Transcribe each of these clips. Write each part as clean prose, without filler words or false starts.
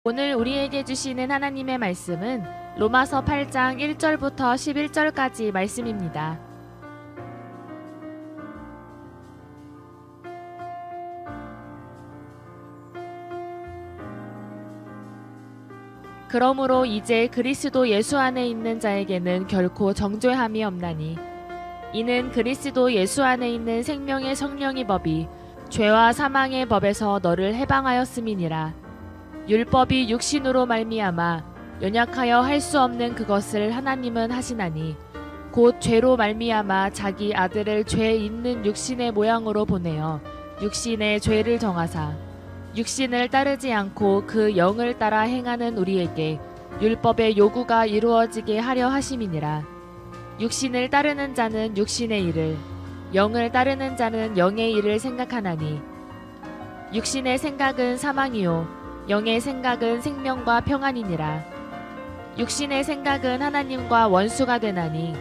오늘 우리에게 주시는 하나님의 말씀은 로마서 8장 1절부터 11절까지 말씀입니다. 그러므로 이제 그리스도 예수 안에 있는 자에게는 결코 정죄함이 없나니 이는 그리스도 예수 안에 있는 생명의 성령의 법이 죄와 사망의 법에서 너를 해방하였음이니라. 율법이 육신으로 말미암아 연약하여 할 수 없는 그것을 하나님은 하시나니 곧 죄로 말미암아 자기 아들을 죄 있는 육신의 모양으로 보내어 육신의 죄를 정하사 육신을 따르지 않고 그 영을 따라 행하는 우리에게 율법의 요구가 이루어지게 하려 하심이니라. 육신을 따르는 자는 육신의 일을, 영을 따르는 자는 영의 일을 생각하나니 육신의 생각은 사망이요 영의 생각은 생명과 평안이니라. 육신의 생각은 하나님과 원수가 되나니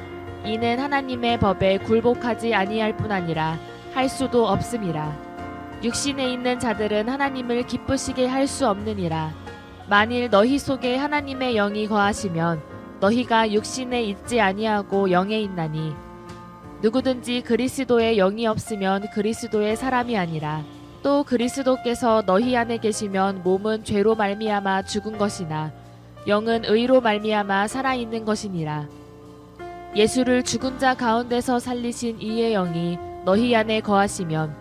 이는 하나님의 법에 굴복하지 아니할 뿐 아니라 할 수도 없음이라. 육신에 있는 자들은 하나님을 기쁘시게 할 수 없느니라. 만일 너희 속에 하나님의 영이 거하시면 너희가 육신에 있지 아니하고 영에 있나니 누구든지 그리스도의 영이 없으면 그리스도의 사람이 아니라. 또 그리스도께서 너희 안에 계시면 몸은 죄로 말미암아 죽은 것이나 영은 의로 말미암아 살아있는 것이니라. 예수를 죽은 자 가운데서 살리신 이의 영이 너희 안에 거하시면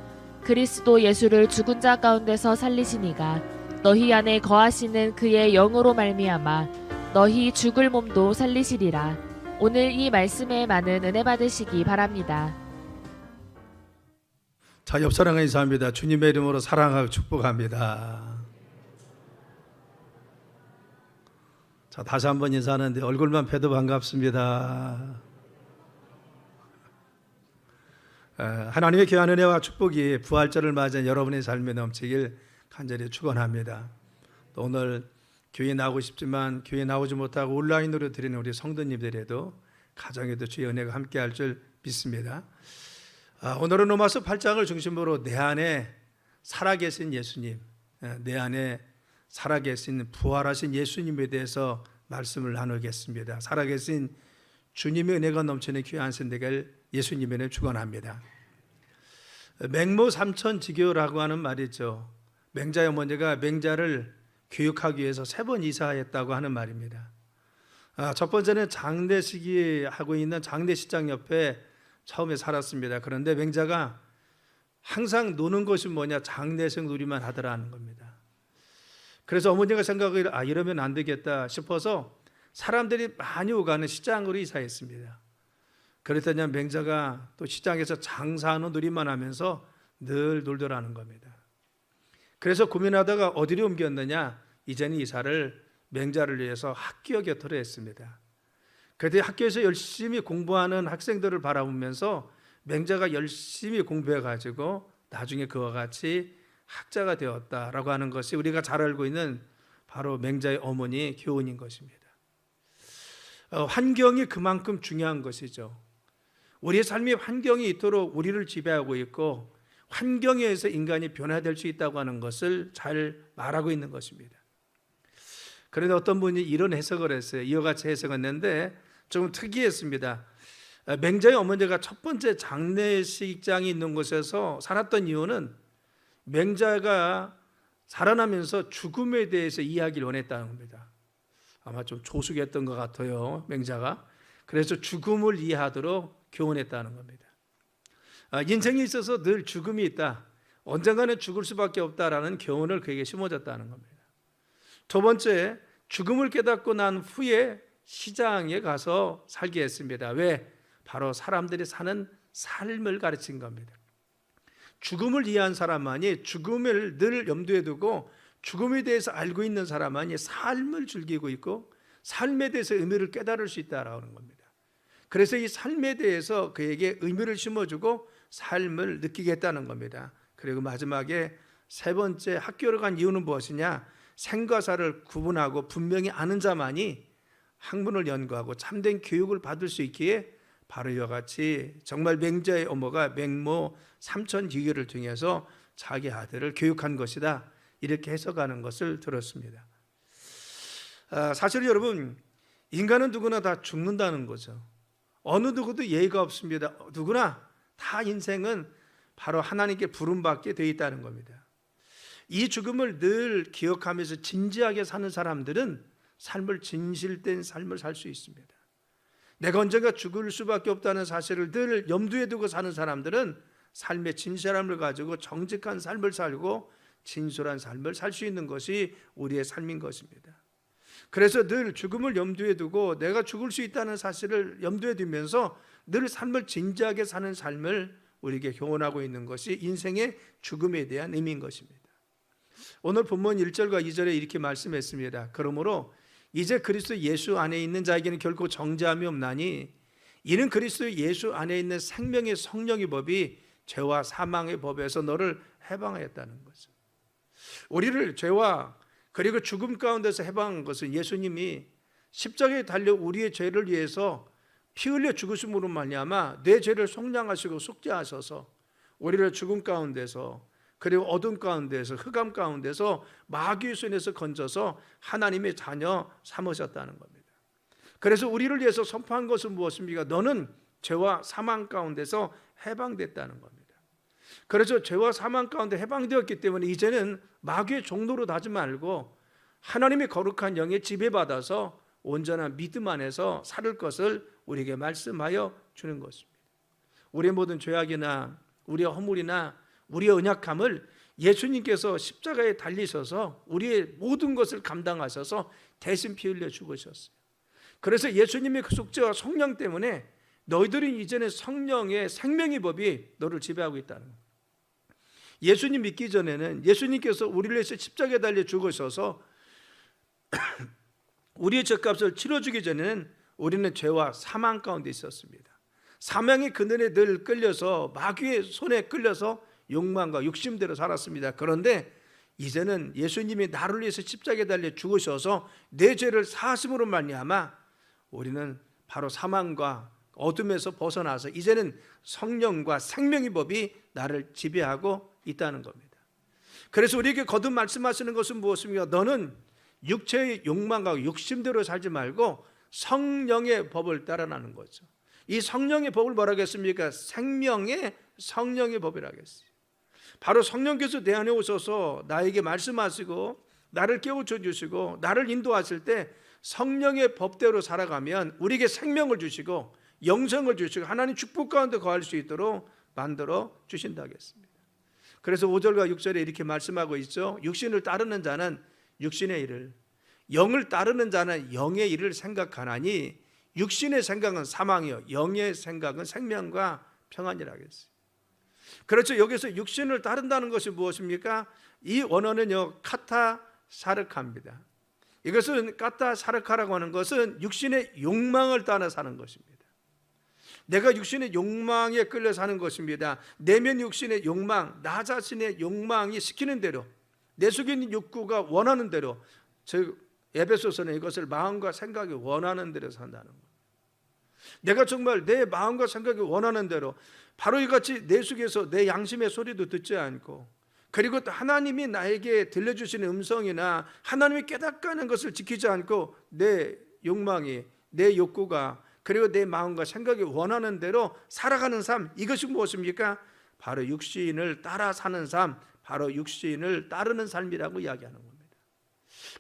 그리스도 예수를 죽은 자 가운데서 살리시니가 너희 안에 거하시는 그의 영으로 말미암아 너희 죽을 몸도 살리시리라. 오늘 이 말씀에 많은 은혜 받으시기 바랍니다. 자, 옆사랑을 인사합니다. 주님의 이름으로 사랑하고 축복합니다. 자, 다시 한번 인사하는데 얼굴만 뵈도 반갑습니다. 하나님의 귀한 은혜와 축복이 부활절을 맞이한 여러분의 삶에 넘치길 간절히 축원합니다. 또 오늘 교회 나오고 싶지만 교회 나오지 못하고 온라인으로 드리는 우리 성도님들에도 가정에도 주의 은혜가 함께할 줄 믿습니다. 오늘은 로마서 8장을 중심으로 내 안에 살아계신 예수님, 내 안에 살아계신 부활하신 예수님에 대해서 말씀을 나누겠습니다. 살아계신 주님의 은혜가 넘치는 귀한 선대가 예수님의 은혜 축원합니다. 맹모 삼천지교라고 하는 말이죠. 맹자의 어머니가 맹자를 교육하기 위해서 3번 이사했다고 하는 말입니다. 첫 번째는 장례식이 하고 있는 장례식장 옆에 처음에 살았습니다. 그런데 맹자가 항상 노는 것이 뭐냐, 장례식 놀이만 하더라는 겁니다. 그래서 어머니가 생각을 이러면 안 되겠다 싶어서 사람들이 많이 오가는 시장으로 이사했습니다. 그랬더니 맹자가 또 시장에서 장사하는 놀이만 하면서 늘 놀더라는 겁니다. 그래서 고민하다가 어디로 옮겼느냐, 이제는 이사를 맹자를 위해서 학교 곁으로 했습니다. 그때 학교에서 열심히 공부하는 학생들을 바라보면서 맹자가 열심히 공부해가지고 나중에 그와 같이 학자가 되었다라고 하는 것이 우리가 잘 알고 있는 바로 맹자의 어머니 교훈인 것입니다. 환경이 그만큼 중요한 것이죠. 우리의 삶의 환경이 이토록 우리를 지배하고 있고 환경에 의해서 인간이 변화될 수 있다고 하는 것을 잘 말하고 있는 것입니다. 그런데 어떤 분이 이런 해석을 했어요. 이와 같이 해석했는데 좀 특이했습니다. 맹자의 어머니가 첫 번째 장례식장이 있는 곳에서 살았던 이유는 맹자가 살아나면서 죽음에 대해서 이야기를 원했다는 겁니다. 아마 좀 조숙했던 것 같아요, 맹자가. 그래서 죽음을 이해하도록 교훈했다는 겁니다. 인생에 있어서 늘 죽음이 있다, 언젠가는 죽을 수밖에 없다라는 교훈을 그에게 심어줬다는 겁니다. 두 번째, 죽음을 깨닫고 난 후에 시장에 가서 살게 했습니다. 왜? 바로 사람들이 사는 삶을 가르친 겁니다. 죽음을 이해한 사람만이, 죽음을 늘 염두에 두고 죽음에 대해서 알고 있는 사람만이 삶을 즐기고 있고 삶에 대해서 의미를 깨달을 수 있다라는 겁니다. 그래서 이 삶에 대해서 그에게 의미를 심어주고 삶을 느끼게 했다는 겁니다. 그리고 마지막에 세 번째 학교를 간 이유는 무엇이냐? 생과 사를 구분하고 분명히 아는 자만이 학문을 연구하고 참된 교육을 받을 수 있기에 바로 이와 같이 정말 맹자의 어머가 맹모 삼천지교를 통해서 자기 아들을 교육한 것이다, 이렇게 해석하는 것을 들었습니다. 사실 여러분, 인간은 누구나 다 죽는다는 거죠. 어느 누구도 예의가 없습니다. 누구나 다 인생은 바로 하나님께 부름받게 되어 있다는 겁니다. 이 죽음을 늘 기억하면서 진지하게 사는 사람들은 삶을 진실된 삶을 살 수 있습니다. 내가 언젠가 죽을 수밖에 없다는 사실을 늘 염두에 두고 사는 사람들은 삶의 진실함을 가지고 정직한 삶을 살고 진솔한 삶을 살 수 있는 것이 우리의 삶인 것입니다. 그래서 늘 죽음을 염두에 두고 내가 죽을 수 있다는 사실을 염두에 두면서 늘 삶을 진지하게 사는 삶을 우리에게 교훈하고 있는 것이 인생의 죽음에 대한 의미인 것입니다. 오늘 본문 1절과 2절에 이렇게 말씀했습니다. 그러므로 이제 그리스도 예수 안에 있는 자에게는 결코 정죄함이 없나니 이는 그리스도 예수 안에 있는 생명의 성령의 법이 죄와 사망의 법에서 너를 해방하였다는 거죠. 우리를 죄와 그리고 죽음 가운데서 해방한 것은 예수님이 십자가에 달려 우리의 죄를 위해서 피 흘려 죽으심으로 말미암아 내 죄를 속량하시고 속죄하셔서 우리를 죽음 가운데서 그리고 어둠 가운데서 흑암 가운데서 마귀의 손에서 건져서 하나님의 자녀 삼으셨다는 겁니다. 그래서 우리를 위해서 선포한 것은 무엇입니까? 너는 죄와 사망 가운데서 해방됐다는 겁니다. 그래서 죄와 사망 가운데 해방되었기 때문에 이제는 마귀의 종로로 가지 말고 하나님의 거룩한 영에 지배받아서 온전한 믿음 안에서 살 것을 우리에게 말씀하여 주는 것입니다. 우리의 모든 죄악이나 우리의 허물이나 우리의 언약함을 예수님께서 십자가에 달리셔서 우리의 모든 것을 감당하셔서 대신 피 흘려 죽으셨어요. 그래서 예수님의 그 속죄와 성령 때문에 너희들은 이제는 성령의 생명의 법이 너를 지배하고 있다는 거예요. 예수님 믿기 전에는 예수님께서 우리를 위해서 십자가에 달려 죽으셔서 우리의 죄값을 치러주기 전에는 우리는 죄와 사망 가운데 있었습니다. 사망의 그늘에 늘 끌려서 마귀의 손에 끌려서 욕망과 욕심대로 살았습니다. 그런데 이제는 예수님이 나를 위해서 십자가에 달려 죽으셔서 내 죄를 사하심으로 말미암아 우리는 바로 사망과 어둠에서 벗어나서 이제는 성령과 생명의 법이 나를 지배하고 있다는 겁니다. 그래서 우리에게 거듭 말씀하시는 것은 무엇입니까? 너는 육체의 욕망과 욕심대로 살지 말고 성령의 법을 따라가는 거죠. 이 성령의 법을 뭐라고 했습니까? 생명의 성령의 법이라고 했어요. 바로 성령께서 내 안에 오셔서 나에게 말씀하시고 나를 깨우쳐 주시고 나를 인도하실 때 성령의 법대로 살아가면 우리에게 생명을 주시고 영생을 주시고 하나님 축복 가운데 거할 수 있도록 만들어 주신다고 했습니다. 그래서 5절과 6절에 이렇게 말씀하고 있죠. 육신을 따르는 자는 육신의 일을, 영을 따르는 자는 영의 일을 생각하나니 육신의 생각은 사망이요 영의 생각은 생명과 평안이라고 했어요. 그렇죠. 여기서 육신을 따른다는 것이 무엇입니까? 이 원어는요 카타사르카입니다. 이것은 카타사르카라고 하는 것은 육신의 욕망을 따라 사는 것입니다. 내가 육신의 욕망에 끌려 사는 것입니다. 내면 육신의 욕망, 나 자신의 욕망이 시키는 대로 내 속에 있는 욕구가 원하는 대로, 즉 에베소서는 이것을 마음과 생각이 원하는 대로 산다는 것. 내가 정말 내 마음과 생각이 원하는 대로 바로 이같이 내 속에서 내 양심의 소리도 듣지 않고 그리고 또 하나님이 나에게 들려주시는 음성이나 하나님이 깨닫게 것을 지키지 않고 내 욕망이, 내 욕구가 그리고 내 마음과 생각이 원하는 대로 살아가는 삶, 이것이 무엇입니까? 바로 육신을 따라 사는 삶, 바로 육신을 따르는 삶이라고 이야기하는 겁니다.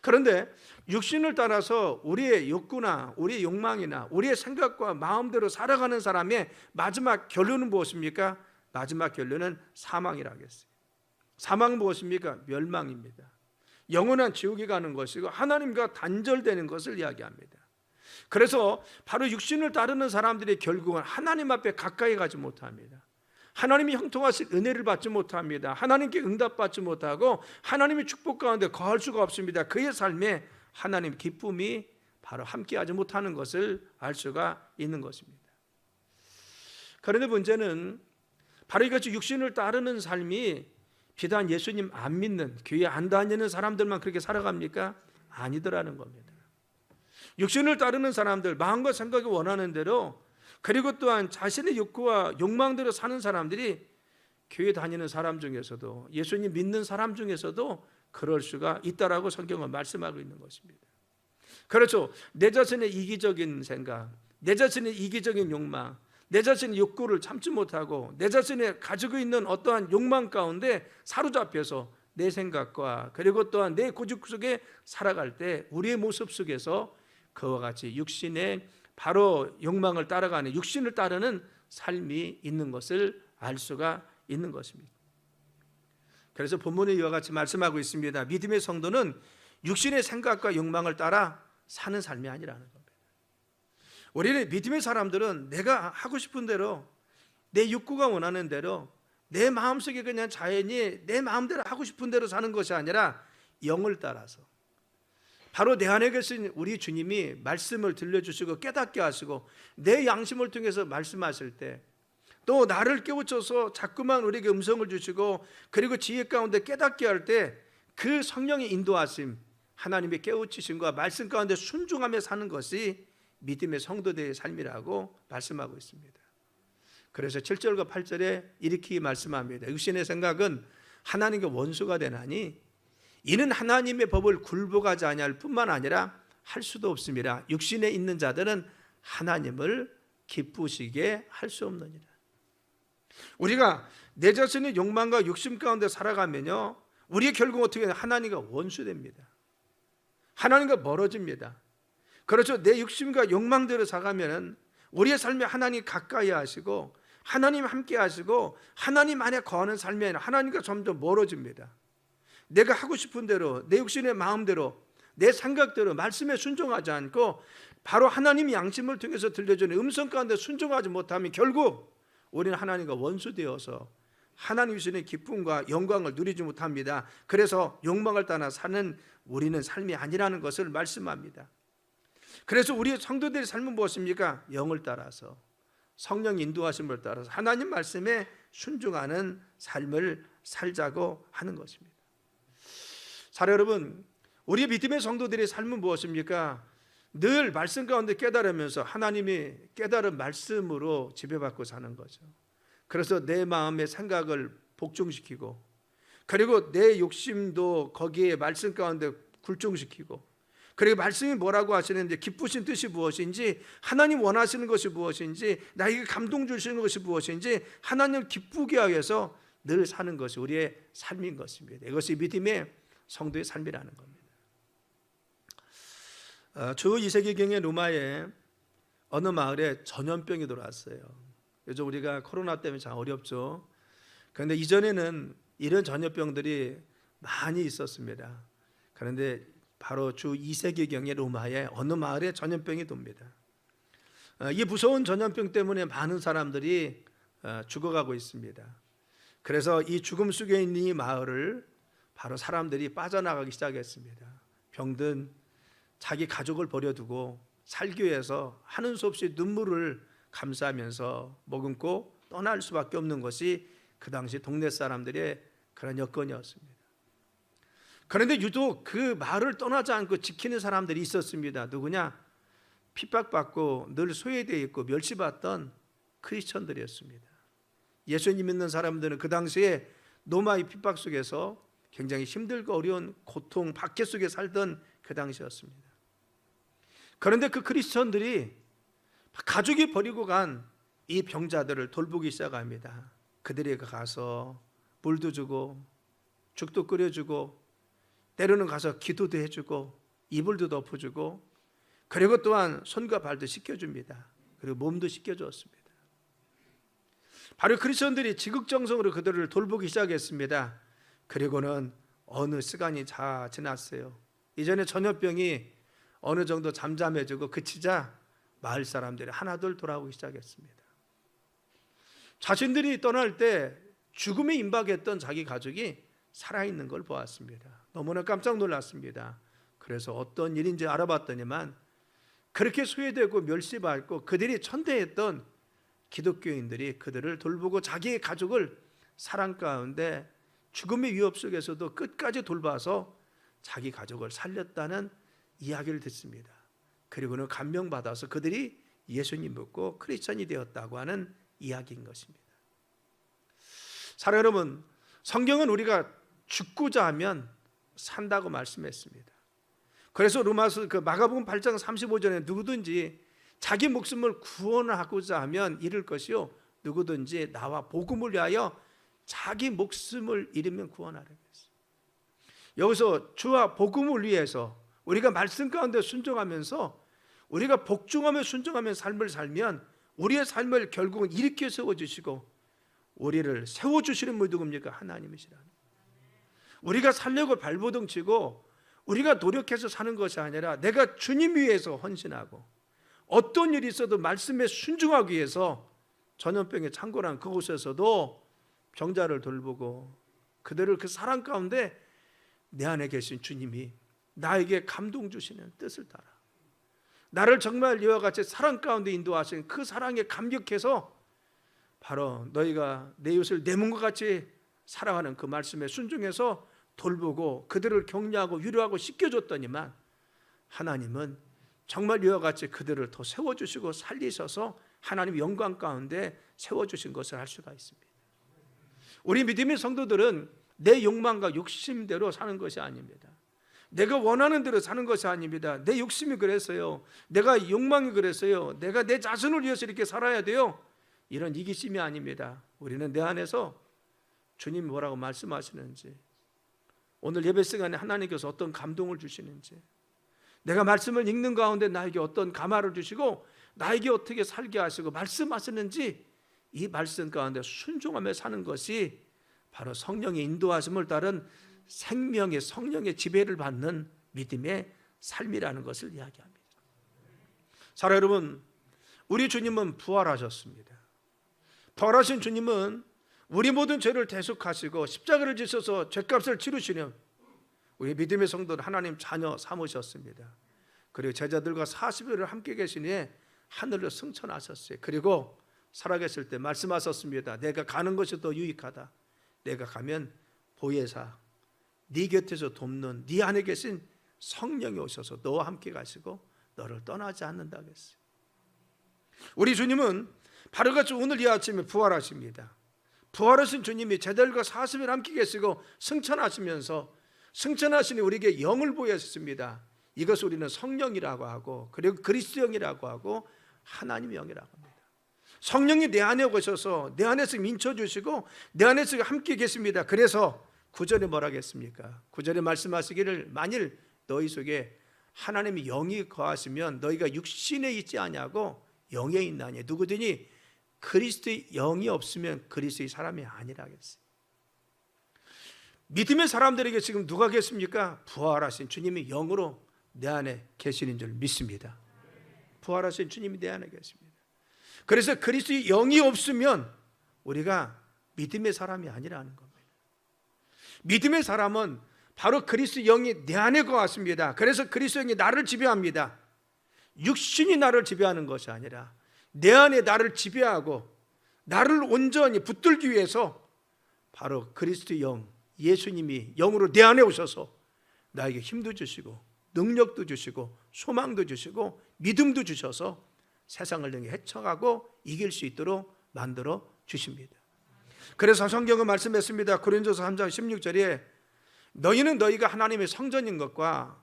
그런데 육신을 따라서 우리의 욕구나 우리의 욕망이나 우리의 생각과 마음대로 살아가는 사람의 마지막 결론은 무엇입니까? 마지막 결론은 사망이라고 했어요. 사망은 무엇입니까? 멸망입니다. 영원한 지옥에 가는 것이고 하나님과 단절되는 것을 이야기합니다. 그래서 바로 육신을 따르는 사람들의 결국은 하나님 앞에 가까이 가지 못합니다. 하나님이 형통하신 은혜를 받지 못합니다. 하나님께 응답받지 못하고 하나님의 축복 가운데 거할 수가 없습니다. 그의 삶에 하나님 기쁨이 바로 함께하지 못하는 것을 알 수가 있는 것입니다. 그런데 문제는 바로 이같이 육신을 따르는 삶이 비단 예수님 안 믿는, 교회 안 다니는 사람들만 그렇게 살아갑니까? 아니더라는 겁니다. 육신을 따르는 사람들, 마음과 생각이 원하는 대로 그리고 또한 자신의 욕구와 욕망대로 사는 사람들이 교회 다니는 사람 중에서도 예수님 믿는 사람 중에서도 그럴 수가 있다라고 성경은 말씀하고 있는 것입니다. 그렇죠. 내 자신의 이기적인 생각, 내 자신의 이기적인 욕망, 내 자신의 욕구를 참지 못하고 내 자신이 가지고 있는 어떠한 욕망 가운데 사로잡혀서 내 생각과 그리고 또한 내 고집 속에 살아갈 때 우리의 모습 속에서 그와 같이 육신의 바로 욕망을 따라가는, 육신을 따르는 삶이 있는 것을 알 수가 있는 것입니다. 그래서 본문에 이와 같이 말씀하고 있습니다. 믿음의 성도는 육신의 생각과 욕망을 따라 사는 삶이 아니라는 겁니다. 우리는 믿음의 사람들은 내가 하고 싶은 대로, 내 욕구가 원하는 대로, 내 마음속에 그냥 자연히 내 마음대로 하고 싶은 대로 사는 것이 아니라 영을 따라서, 바로 내 안에 계신 우리 주님이 말씀을 들려주시고 깨닫게 하시고 내 양심을 통해서 말씀하실 때, 또 나를 깨우쳐서 자꾸만 우리에게 음성을 주시고 그리고 지혜 가운데 깨닫게 할 때 그 성령의 인도하심, 하나님의 깨우치심과 말씀 가운데 순종하며 사는 것이 믿음의 성도들의 삶이라고 말씀하고 있습니다. 그래서 7절과 8절에 이렇게 말씀합니다. 육신의 생각은 하나님과 원수가 되나니 이는 하나님의 법을 굴복하지 아니할 뿐만 아니라 할 수도 없습니다. 육신에 있는 자들은 하나님을 기쁘시게 할 수 없느니라. 우리가 내 자신의 욕망과 욕심 가운데 살아가면요, 우리의 결국 어떻게 되냐? 하나님과 원수됩니다. 하나님과 멀어집니다. 그렇죠. 내 욕심과 욕망대로 살아가면 우리의 삶에 하나님 가까이 하시고 하나님 함께 하시고 하나님 안에 거하는 삶에 하나님과 점점 멀어집니다. 내가 하고 싶은 대로, 내 육신의 마음대로, 내 생각대로 말씀에 순종하지 않고 바로 하나님의 양심을 통해서 들려주는 음성 가운데 순종하지 못하면 결국 우리는 하나님과 원수되어서 하나님 주시는 기쁨과 영광을 누리지 못합니다. 그래서 욕망을 따라 사는 우리는 삶이 아니라는 것을 말씀합니다. 그래서 우리 성도들의 삶은 무엇입니까? 영을 따라서, 성령 인도하심을 따라서 하나님 말씀에 순종하는 삶을 살자고 하는 것입니다. 사랑 여러분, 우리 믿음의 성도들의 삶은 무엇입니까? 늘 말씀 가운데 깨달으면서 하나님이 깨달은 말씀으로 지배받고 사는 거죠. 그래서 내 마음의 생각을 복종시키고 그리고 내 욕심도 거기에 말씀 가운데 굴종시키고, 그리고 말씀이 뭐라고 하시는지, 기쁘신 뜻이 무엇인지, 하나님 원하시는 것이 무엇인지, 나에게 감동 주시는 것이 무엇인지 하나님 기쁘게 하기 위해서 늘 사는 것이 우리의 삶인 것입니다. 이것이 믿음의 성도의 삶이라는 겁니다. 주 2세기경에 로마의 어느 마을에 전염병이 들어왔어요. 요즘 우리가 코로나 때문에 참 어렵죠. 그런데 이전에는 이런 전염병들이 많이 있었습니다. 그런데 바로 주 2세기경에 로마의 어느 마을에 전염병이 돕니다. 이 무서운 전염병 때문에 많은 사람들이 죽어가고 있습니다. 그래서 이 죽음 속에 있는 이 마을을 바로 사람들이 빠져나가기 시작했습니다. 병든 자기 가족을 버려두고 살기 위해서 하는 수 없이 눈물을 감싸면서 머금고 떠날 수밖에 없는 것이 그 당시 동네 사람들의 그런 여건이었습니다. 그런데 유독 그 마을을 떠나지 않고 지키는 사람들이 있었습니다. 누구냐? 핍박받고 늘 소외되어 있고 멸시받던 크리스천들이었습니다. 예수님 믿는 사람들은 그 당시에 로마의 핍박 속에서 굉장히 힘들고 어려운 고통, 박해 속에 살던 그 당시였습니다. 그런데 그 크리스천들이 가족이 버리고 간 이 병자들을 돌보기 시작합니다. 그들에게 가서 물도 주고 죽도 끓여주고 때로는 가서 기도도 해주고 이불도 덮어주고 그리고 또한 손과 발도 씻겨줍니다. 그리고 몸도 씻겨주었습니다. 바로 크리스천들이 지극정성으로 그들을 돌보기 시작했습니다. 그리고는 어느 시간이 다 지났어요. 이전에 전염병이 어느 정도 잠잠해지고 그치자 마을 사람들이 하나둘 돌아오기 시작했습니다. 자신들이 떠날 때 죽음에 임박했던 자기 가족이 살아있는 걸 보았습니다. 너무나 깜짝 놀랐습니다. 그래서 어떤 일인지 알아봤더니만 그렇게 소외되고 멸시받고 그들이 천대했던 기독교인들이 그들을 돌보고 자기의 가족을 사랑 가운데 죽음의 위협 속에서도 끝까지 돌봐서 자기 가족을 살렸다는 이야기를 듣습니다. 그리고는 감명받아서 그들이 예수님 믿고 크리스천이 되었다고 하는 이야기인 것입니다. 사랑 여러분, 성경은 우리가 죽고자 하면 산다고 말씀했습니다. 그래서 로마서 마가복음 8장 35절에 누구든지 자기 목숨을 구원하고자 하면 잃을 것이요 누구든지 나와 복음을 위하여 자기 목숨을 잃으면 구원하라 그랬어요. 여기서 주와 복음을 위해서 우리가 말씀 가운데 순종하면서 우리가 복종하며 순종하며 삶을 살면 우리의 삶을 결국은 일으켜 세워주시고 우리를 세워주시는 분이 누굽니까? 하나님이시라. 우리가 살려고 발버둥 치고 우리가 노력해서 사는 것이 아니라 내가 주님 위해서 헌신하고 어떤 일이 있어도 말씀에 순종하기 위해서 전염병의 창고란 그곳에서도 병자를 돌보고 그들을 그 사랑 가운데 내 안에 계신 주님이 나에게 감동 주시는 뜻을 따라 나를 정말 이와 같이 사랑 가운데 인도하신 그 사랑에 감격해서 바로 너희가 내 이웃을 내 몸과 같이 사랑하는 그 말씀에 순종해서 돌보고 그들을 격려하고 위로하고 씻겨줬더니만 하나님은 정말 이와 같이 그들을 더 세워주시고 살리셔서 하나님 영광 가운데 세워주신 것을 알 수가 있습니다. 우리 믿음의 성도들은 내 욕망과 욕심대로 사는 것이 아닙니다. 내가 원하는 대로 사는 것이 아닙니다. 내 욕심이 그랬어요. 내가 욕망이 그랬어요. 내가 내 자신을 위해서 이렇게 살아야 돼요. 이런 이기심이 아닙니다. 우리는 내 안에서 주님이 뭐라고 말씀하시는지, 오늘 예배 시간에 하나님께서 어떤 감동을 주시는지, 내가 말씀을 읽는 가운데 나에게 어떤 감화를 주시고 나에게 어떻게 살게 하시고 말씀하시는지 이 말씀 가운데 순종하며 사는 것이 바로 성령의 인도하심을 따른 생명의 성령의 지배를 받는 믿음의 삶이라는 것을 이야기합니다. 사랑 여러분, 우리 주님은 부활하셨습니다. 부활하신 주님은 우리 모든 죄를 대속하시고 십자가를 지셔서 죄값을 치르시는 우리 믿음의 성도는 하나님 자녀 삼으셨습니다. 그리고 제자들과 40일을 함께 계시니 하늘로 승천하셨어요. 그리고 살아계실 때 말씀하셨습니다. 내가 가는 것이 더 유익하다. 내가 가면 보혜사, 네 곁에서 돕는 네 안에 계신 성령이 오셔서 너와 함께 가시고 너를 떠나지 않는다고 했어요. 우리 주님은 바로같이 오늘 이 아침에 부활하십니다. 부활하신 주님이 제자들과 40일 함께 계시고 승천하시면서 승천하시니 우리에게 영을 보여주셨습니다. 이것을 우리는 성령이라고 하고 그리고 그리스도 영이라고 하고 하나님의 영이라고 합니다. 성령이 내 안에 오셔서 내 안에서 민쳐주시고 내 안에서 함께 계십니다. 그래서 9절에 뭐라고 했습니까? 9절에 말씀하시기를 만일 너희 속에 하나님의 영이 거하시면 너희가 육신에 있지 아니하고 영에 있나니 누구든지 그리스도의 영이 없으면 그리스도의 사람이 아니라 했어요. 믿음의 사람들에게 지금 누가 계십니까? 부활하신 주님이 영으로 내 안에 계시는 줄 믿습니다. 부활하신 주님이 내 안에 계십니다. 그래서 그리스도의 영이 없으면 우리가 믿음의 사람이 아니라는 겁니다. 믿음의 사람은 바로 그리스도 영이 내 안에 거하십니다. 그래서 그리스도 영이 나를 지배합니다. 육신이 나를 지배하는 것이 아니라 내 안에 나를 지배하고 나를 온전히 붙들기 위해서 바로 그리스도 영, 예수님이 영으로 내 안에 오셔서 나에게 힘도 주시고 능력도 주시고 소망도 주시고 믿음도 주셔서 세상을 능히 헤쳐가고 이길 수 있도록 만들어 주십니다. 그래서 성경은 말씀했습니다. 고린도서 3장 16절에 너희는 너희가 하나님의 성전인 것과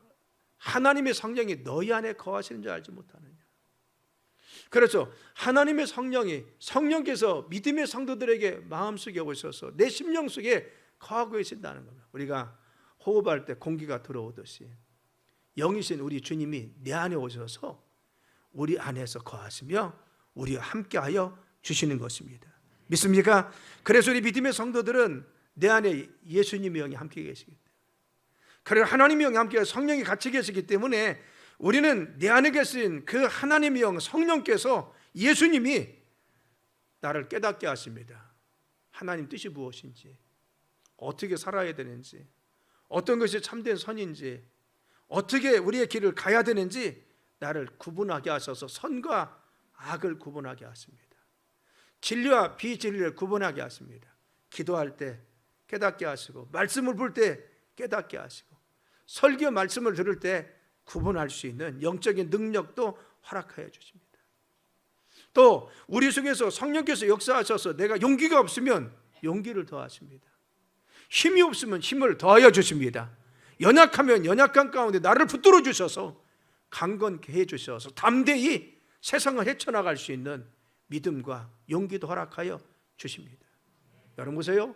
하나님의 성령이 너희 안에 거하시는 줄 알지 못하느냐. 그렇죠. 하나님의 성령께서 믿음의 성도들에게 마음속에 오셔서 내 심령 속에 거하고 계신다는 겁니다. 우리가 호흡할 때 공기가 들어오듯이 영이신 우리 주님이 내 안에 오셔서 우리 안에서 거하시며 우리와 함께하여 주시는 것입니다. 믿습니까? 그래서 우리 믿음의 성도들은 내 안에 예수님의 영이 함께 계시기 때문에, 그리고 하나님의 영이 함께 성령이 같이 계시기 때문에 우리는 내 안에 계신 그 하나님의 영 성령께서 예수님이 나를 깨닫게 하십니다. 하나님 뜻이 무엇인지, 어떻게 살아야 되는지, 어떤 것이 참된 선인지, 어떻게 우리의 길을 가야 되는지 나를 구분하게 하셔서 선과 악을 구분하게 하십니다. 진리와 비진리를 구분하게 하십니다. 기도할 때 깨닫게 하시고 말씀을 볼 때 깨닫게 하시고 설교 말씀을 들을 때 구분할 수 있는 영적인 능력도 허락하여 주십니다. 또 우리 속에서 성령께서 역사하셔서 내가 용기가 없으면 용기를 더하십니다. 힘이 없으면 힘을 더하여 주십니다. 연약하면 연약한 가운데 나를 붙들어 주셔서 강건케 해 주셔서 담대히 세상을 헤쳐나갈 수 있는 믿음과 용기도 허락하여 주십니다. 여러분 보세요.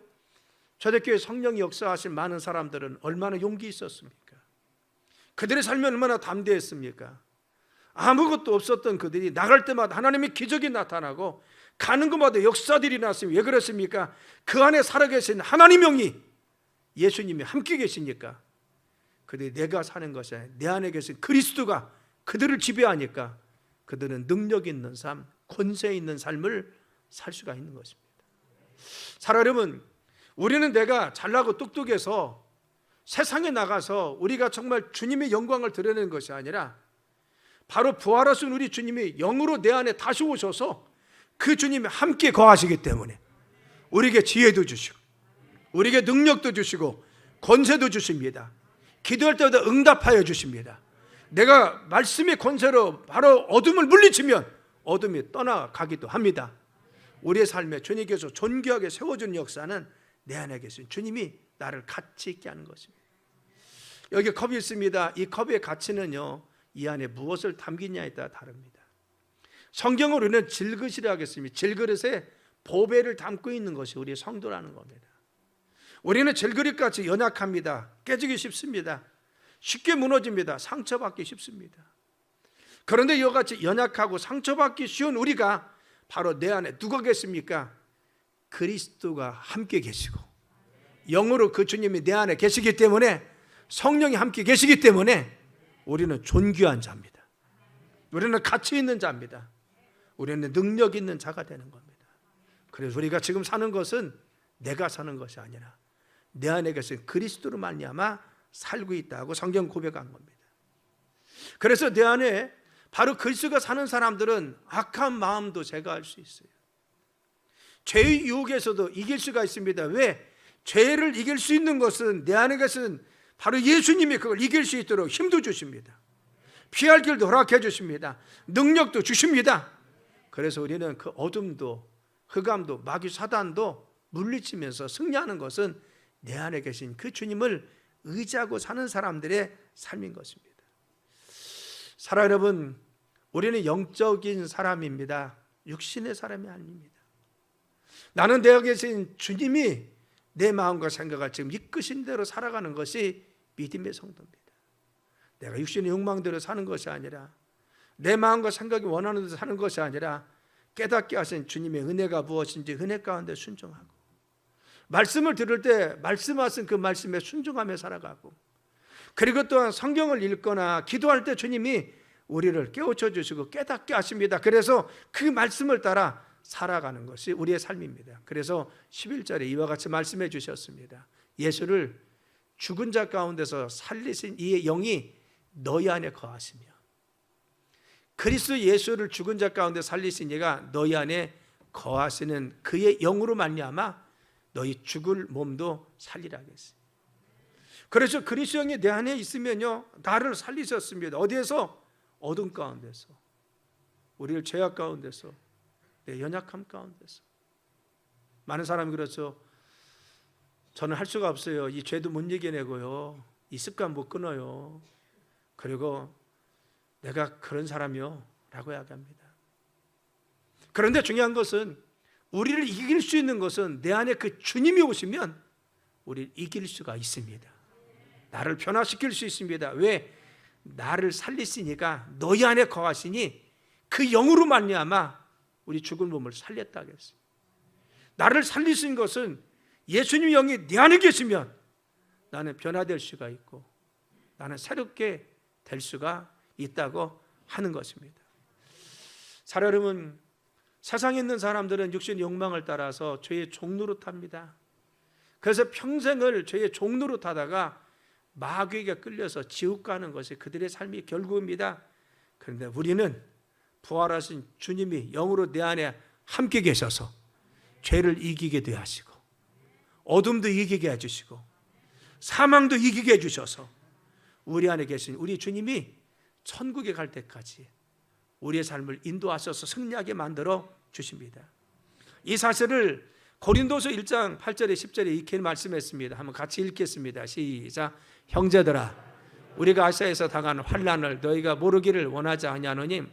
초대교회 성령이 역사하신 많은 사람들은 얼마나 용기 있었습니까? 그들의 삶이 얼마나 담대했습니까? 아무것도 없었던 그들이 나갈 때마다 하나님의 기적이 나타나고 가는 곳마다 역사들이 났으니 왜 그렇습니까? 그 안에 살아계신 하나님 영이, 예수님이 함께 계시니까. 그들이 내가 사는 것이 아니라 내 안에 계신 그리스도가 그들을 지배하니까 그들은 능력 있는 삶, 권세 있는 삶을 살 수가 있는 것입니다. 사랑 여러분, 우리는 내가 잘나고 똑똑해서 세상에 나가서 우리가 정말 주님의 영광을 드러내는 것이 아니라 바로 부활하신 우리 주님이 영으로 내 안에 다시 오셔서 그 주님이 함께 거하시기 때문에 우리에게 지혜도 주시고 우리에게 능력도 주시고 권세도 주십니다. 기도할 때마다 응답하여 주십니다. 내가 말씀의 권세로 바로 어둠을 물리치면 어둠이 떠나가기도 합니다. 우리의 삶에 주님께서 존귀하게 세워준 역사는 내 안에 계신 주님이 나를 가치 있게 하는 것입니다. 여기 컵이 있습니다. 이 컵의 가치는요, 이 안에 무엇을 담기냐에 따라 다릅니다. 성경을 우리는 질그릇이라 하겠습니다. 질그릇에 보배를 담고 있는 것이 우리의 성도라는 겁니다. 우리는 질그릇같이 연약합니다. 깨지기 쉽습니다. 쉽게 무너집니다. 상처받기 쉽습니다. 그런데 이와 같이 연약하고 상처받기 쉬운 우리가 바로 내 안에 누가 계십니까? 그리스도가 함께 계시고 영으로 그 주님이 내 안에 계시기 때문에, 성령이 함께 계시기 때문에 우리는 존귀한 자입니다. 우리는 가치 있는 자입니다. 우리는 능력 있는 자가 되는 겁니다. 그래서 우리가 지금 사는 것은 내가 사는 것이 아니라 내 안에 계신 그리스도로 말미암아 살고 있다고 성경 고백한 겁니다. 그래서 내 안에 바로 그리스도가 사는 사람들은 악한 마음도 제거할 수 있어요. 죄의 유혹에서도 이길 수가 있습니다. 왜? 죄를 이길 수 있는 것은 내 안에 계신 바로 예수님이 그걸 이길 수 있도록 힘도 주십니다. 피할 길도 허락해 주십니다. 능력도 주십니다. 그래서 우리는 그 어둠도 흑암도 마귀 사단도 물리치면서 승리하는 것은 내 안에 계신 그 주님을 의지하고 사는 사람들의 삶인 것입니다. 사랑 여러분, 우리는 영적인 사람입니다. 육신의 사람이 아닙니다. 나는 내 안에 계신 주님이 내 마음과 생각을 지금 이끄신 대로 살아가는 것이 믿음의 성도입니다. 내가 육신의 욕망대로 사는 것이 아니라 내 마음과 생각이 원하는 대로 사는 것이 아니라 깨닫게 하신 주님의 은혜가 무엇인지 은혜 가운데 순종하고, 말씀을 들을 때 말씀하신 그 말씀에 순종하며 살아가고, 그리고 또한 성경을 읽거나 기도할 때 주님이 우리를 깨우쳐 주시고 깨닫게 하십니다. 그래서 그 말씀을 따라 살아가는 것이 우리의 삶입니다. 그래서 11절에 이와 같이 말씀해 주셨습니다. 예수를 죽은 자 가운데서 살리신 이의 영이 너희 안에 거하시며, 그리스도 예수를 죽은 자 가운데 살리신 이가 너희 안에 거하시는 그의 영으로 말미암아 너희 죽을 몸도 살리라 하겠어요. 그래서 그리스도 영이 내 안에 있으면요, 나를 살리셨습니다. 어디에서? 어둠 가운데서, 우리를 죄악 가운데서, 내 연약함 가운데서. 많은 사람이 그렇죠. 저는 할 수가 없어요. 이 죄도 못 이겨내고요, 이 습관 못 끊어요. 그리고 내가 그런 사람이요 라고 이야기합니다. 그런데 중요한 것은, 우리를 이길 수 있는 것은 내 안에 그 주님이 오시면 우리를 이길 수가 있습니다. 나를 변화시킬 수 있습니다. 왜? 나를 살리시니까, 너희 안에 거하시니 그 영으로 말미암아 우리 죽은 몸을 살렸다 그랬어요. 나를 살리신 것은 예수님 영이 내 안에 계시면 나는 변화될 수가 있고 나는 새롭게 될 수가 있다고 하는 것입니다. 사랑 여러분, 세상에 있는 사람들은 육신의 욕망을 따라서 죄의 종로로 탑니다. 그래서 평생을 죄의 종로로 타다가 마귀에게 끌려서 지옥 가는 것이 그들의 삶이 결국입니다. 그런데 우리는 부활하신 주님이 영으로 내 안에 함께 계셔서 죄를 이기게 되 하시고, 어둠도 이기게 해주시고, 사망도 이기게 해주셔서 우리 안에 계신 우리 주님이 천국에 갈 때까지 우리의 삶을 인도하셔서 승리하게 만들어 주십니다. 이 사실을 고린도서 1장 8절에 10절에 이렇게 말씀했습니다. 한번 같이 읽겠습니다. 시작. 형제들아, 우리가 아시아에서 당하는 환난을 너희가 모르기를 원하지 아니하노니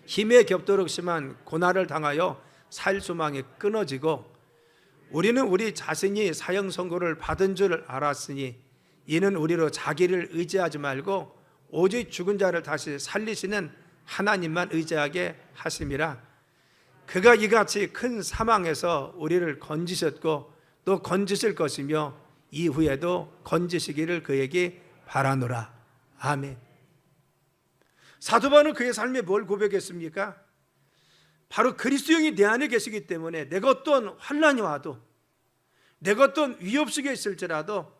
힘에 겹도록 심한 고난을 당하여 살 소망이 끊어지고 우리는 우리 자신이 사형 선고를 받은 줄 알았으니 이는 우리로 자기를 의지하지 말고 오직 죽은 자를 다시 살리시는 하나님만 의지하게 하심이라. 그가 이같이 큰 사망에서 우리를 건지셨고 또 건지실 것이며 이후에도 건지시기를 그에게 바라노라. 아멘. 사도 바울은 그의 삶에 뭘 고백했습니까? 바로 그리스도형이 내 안에 계시기 때문에 내가 어떤 환난이 와도, 내가 어떤 위협 속에 있을지라도,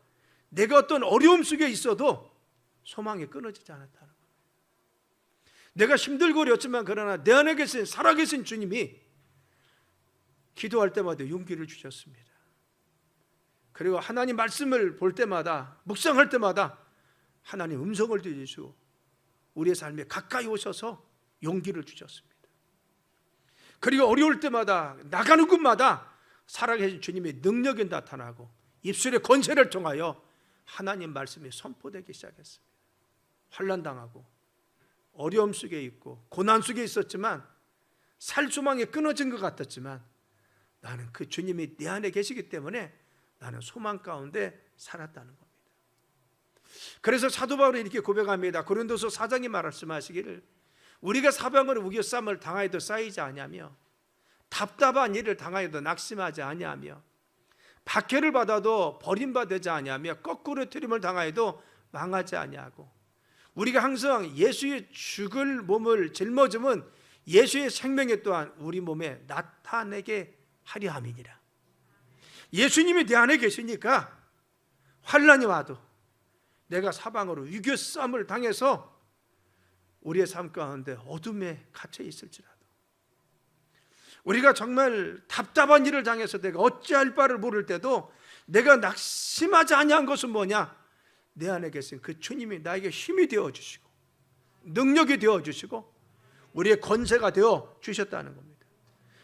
내가 어떤 어려움 속에 있어도 소망이 끊어지지 않았다는 거예요. 내가 힘들고 어렵지만 그러나 내 안에 계신 살아계신 주님이 기도할 때마다 용기를 주셨습니다. 그리고 하나님 말씀을 볼 때마다, 묵상할 때마다 하나님 음성을 들려주시고 우리의 삶에 가까이 오셔서 용기를 주셨습니다. 그리고 어려울 때마다, 나가는 곳마다 살아계신 주님의 능력이 나타나고 입술의 권세를 통하여 하나님 말씀이 선포되기 시작했습니다. 환난당하고 어려움 속에 있고 고난 속에 있었지만, 살 소망이 끊어진 것 같았지만 나는 그 주님이 내 안에 계시기 때문에 나는 소망 가운데 살았다는 겁니다. 그래서 사도 바울이 이렇게 고백합니다. 고린도서 4장이 말씀하시기를 우리가 사방으로 우겨쌈을 당하여도 쌓이지 아니하며 답답한 일을 당하여도 낙심하지 아니하며 박해를 받아도 버림받지 아니하며 거꾸로 트림을 당하여도 망하지 아니하고 우리가 항상 예수의 죽을 몸을 짊어지면 예수의 생명에 또한 우리 몸에 나타내게 하려 함이니라. 예수님이 내 안에 계시니까 환난이 와도 내가 사방으로 위교쌈을 당해서 우리의 삶 가운데 어둠에 갇혀 있을지라도, 우리가 정말 답답한 일을 당해서 내가 어찌할 바를 모를 때도 내가 낙심하지 아니한 것은 뭐냐? 내 안에 계신 그 주님이 나에게 힘이 되어주시고 능력이 되어주시고 우리의 권세가 되어 주셨다는 겁니다.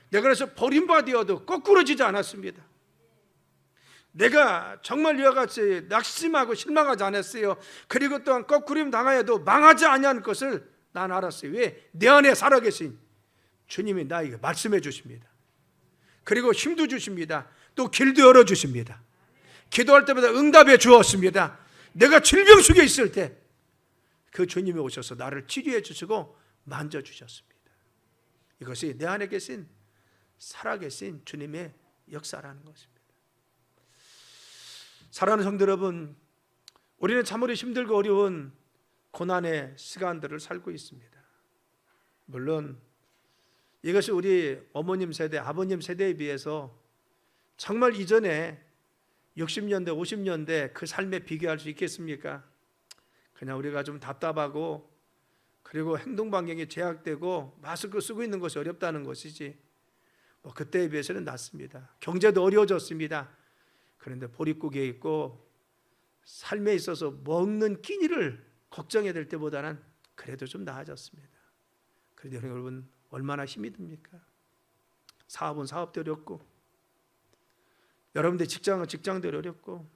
내가 그래서 버림받아도 거꾸러지지 않았습니다. 내가 정말 이와 같이 낙심하고 실망하지 않았어요. 그리고 또한 거꾸림 당하여도 망하지 아니한 것을 난 알았어요. 왜? 내 안에 살아계신 주님이 나에게 말씀해 주십니다. 그리고 힘도 주십니다. 또 길도 열어주십니다. 기도할 때마다 응답해 주었습니다. 내가 질병 속에 있을 때 그 주님이 오셔서 나를 치료해 주시고 만져주셨습니다. 이것이 내 안에 계신 살아계신 주님의 역사라는 것입니다. 사랑하는 성도 여러분, 우리는 참으로 힘들고 어려운 고난의 시간들을 살고 있습니다. 물론 이것이 우리 어머님 세대, 아버님 세대에 비해서 정말 이전에 60년대, 50년대 그 삶에 비교할 수 있겠습니까? 그냥 우리가 좀 답답하고 그리고 행동 반경이 제약되고 마스크 쓰고 있는 것이 어렵다는 것이지 뭐 그때에 비해서는 낫습니다. 경제도 어려워졌습니다. 그런데 보릿고기에 있고 삶에 있어서 먹는 끼니를 걱정해야 될 때보다는 그래도 좀 나아졌습니다. 그런데 여러분 얼마나 힘이 듭니까? 사업은 사업도 어렵고 여러분들 직장은 직장대로 어렵고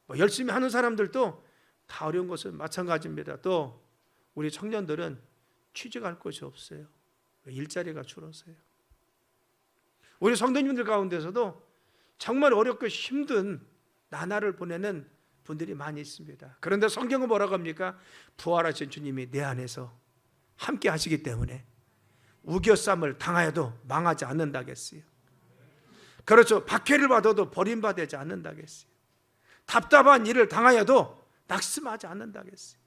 뭐 열심히 하는 사람들도 다 어려운 것은 마찬가지입니다. 또 우리 청년들은 취직할 곳이 없어요. 일자리가 줄어서요. 우리 성도님들 가운데서도 정말 어렵고 힘든 나날을 보내는 분들이 많이 있습니다. 그런데 성경은 뭐라고 합니까? 부활하신 주님이 내 안에서 함께 하시기 때문에 우겨쌈을 당하여도 망하지 않는다겠어요. 그렇죠. 박해를 받아도 버림받지 않는다겠어요. 답답한 일을 당하여도 낙심하지 않는다겠어요.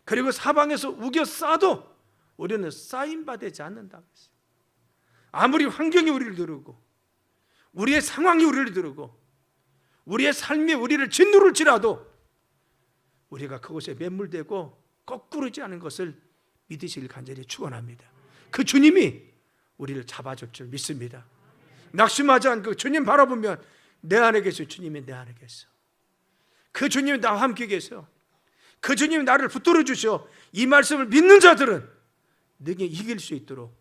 그리고 사방에서 우겨 싸도 우리는 쌓임받지 않는다겠어요. 아무리 환경이 우리를 누르고 우리의 상황이 우리를 누르고 우리의 삶이 우리를 짓누를지라도 우리가 그곳에 매몰되고 거꾸르지 않은 것을 믿으시길 간절히 축원합니다. 그 주님이 우리를 잡아줄 줄 믿습니다. 낙심하지 않고 주님 바라보면 내 안에 계셔. 주님이 내 안에 계셔. 그 주님이 나와 함께 계셔. 그 주님이 나를 붙들어 주셔. 이 말씀을 믿는 자들은 능히 이길 수 있도록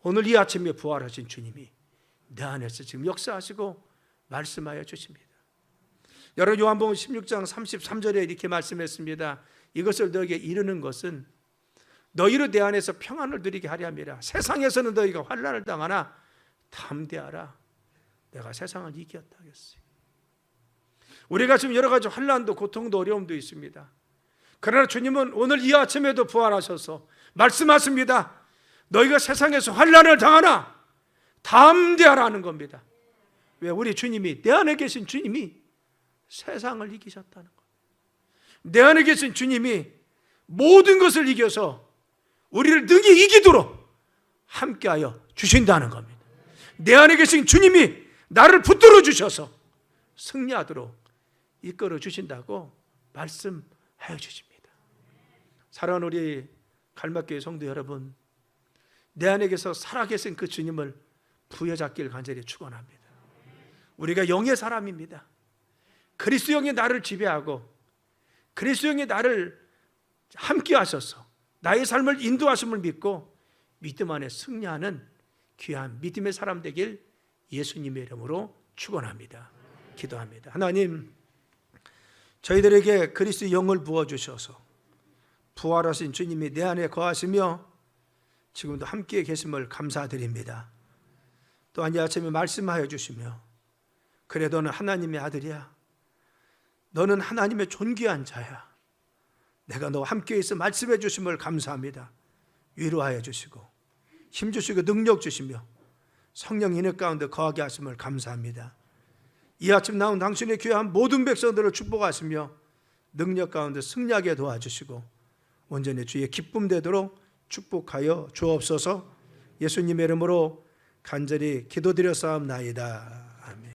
오늘 이 아침에 부활하신 주님이 내 안에서 지금 역사하시고 말씀하여 주십니다. 여러분, 요한복음 16장 33절에 이렇게 말씀했습니다. 이것을 너에게 이르는 것은 너희로 내 안에서 평안을 누리게 하려 함이라. 세상에서는 너희가 환난을 당하나 담대하라. 내가 세상을 이겼다 하겠어요. 우리가 지금 여러 가지 환난도 고통도 어려움도 있습니다. 그러나 주님은 오늘 이 아침에도 부활하셔서 말씀하십니다. 너희가 세상에서 환난을 당하나 담대하라는 겁니다. 왜? 우리 주님이, 내 안에 계신 주님이 세상을 이기셨다는 거예요. 내 안에 계신 주님이 모든 것을 이겨서 우리를 능히 이기도록 함께하여 주신다는 겁니다. 내 안에 계신 주님이 나를 붙들어 주셔서 승리하도록 이끌어 주신다고 말씀하여 주십니다. 사랑하는 우리 갈막교회 성도 여러분, 내 안에 계서 살아계신 그 주님을 부여잡기를 간절히 축원합니다. 우리가 영의 사람입니다. 그리스도 영이 나를 지배하고 그리스도 영이 나를 함께 하셔서 나의 삶을 인도하심을 믿고 믿음 안에 승리하는 귀한 믿음의 사람 되길 예수님의 이름으로 축원합니다. 기도합니다. 하나님, 저희들에게 그리스도 영을 부어주셔서 부활하신 주님이 내 안에 거하시며 지금도 함께 계심을 감사드립니다. 또한 이 아침에 말씀하여 주시며, 그래 너는 하나님의 아들이야, 너는 하나님의 존귀한 자야, 내가 너와 함께 있어 말씀해 주심을 감사합니다. 위로하여 주시고 힘 주시고 능력 주시며 성령 인내 가운데 거하게 하심을 감사합니다. 이 아침 나온 당신의 귀한 모든 백성들을 축복하시며 능력 가운데 승리하게 도와주시고 온전히 주의 기쁨 되도록 축복하여 주옵소서. 예수님의 이름으로 간절히 기도드려 싸움나이다.